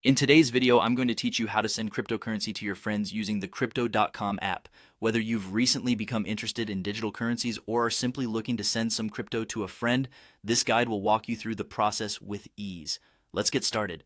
In today's video, I'm going to teach you how to send cryptocurrency to your friends using the Crypto.com app. Whether you've recently become interested in digital currencies or are simply looking to send some crypto to a friend, this guide will walk you through the process with ease. Let's get started.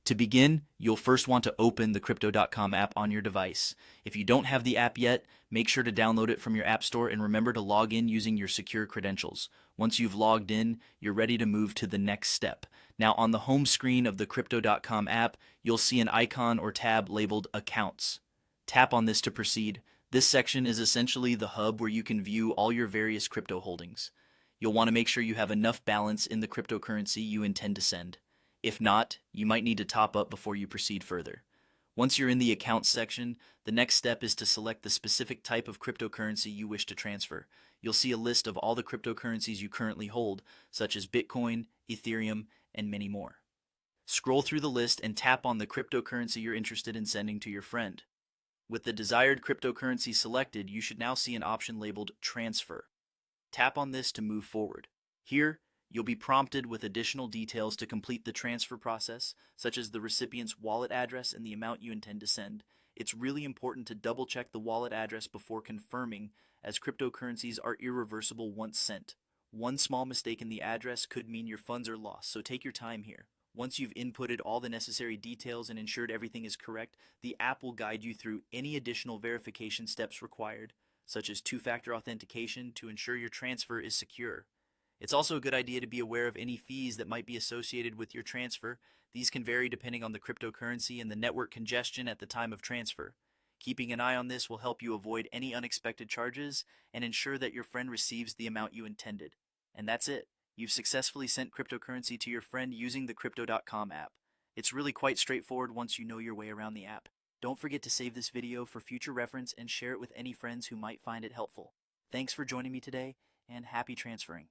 To begin, you'll first want to open the Crypto.com app on your device. If you don't have the app yet, make sure to download it from your app store and remember to log in using your secure credentials. Once you've logged in, you're ready to move to the next step. Now, on the home screen of the Crypto.com app, you'll see an icon or tab labeled Accounts. Tap on this to proceed. This section is essentially the hub where you can view all your various crypto holdings. You'll want to make sure you have enough balance in the cryptocurrency you intend to send. If not, you might need to top up before you proceed further. Once you're in the Accounts section, the next step is to select the specific type of cryptocurrency you wish to transfer. You'll see a list of all the cryptocurrencies you currently hold, such as Bitcoin, Ethereum, and many more. Scroll through the list and tap on the cryptocurrency you're interested in sending to your friend. With the desired cryptocurrency selected, you should now see an option labeled Transfer. Tap on this to move forward. Here, you'll be prompted with additional details to complete the transfer process, such as the recipient's wallet address and the amount you intend to send. It's really important to double check the wallet address before confirming, as cryptocurrencies are irreversible once sent. One small mistake in the address could mean your funds are lost, so take your time here. Once you've inputted all the necessary details and ensured everything is correct, the app will guide you through any additional verification steps required, such as two-factor authentication to ensure your transfer is secure. It's also a good idea to be aware of any fees that might be associated with your transfer. These can vary depending on the cryptocurrency and the network congestion at the time of transfer. Keeping an eye on this will help you avoid any unexpected charges and ensure that your friend receives the amount you intended. And that's it. You've successfully sent cryptocurrency to your friend using the Crypto.com app. It's really quite straightforward once you know your way around the app. Don't forget to save this video for future reference and share it with any friends who might find it helpful. Thanks for joining me today, and happy transferring.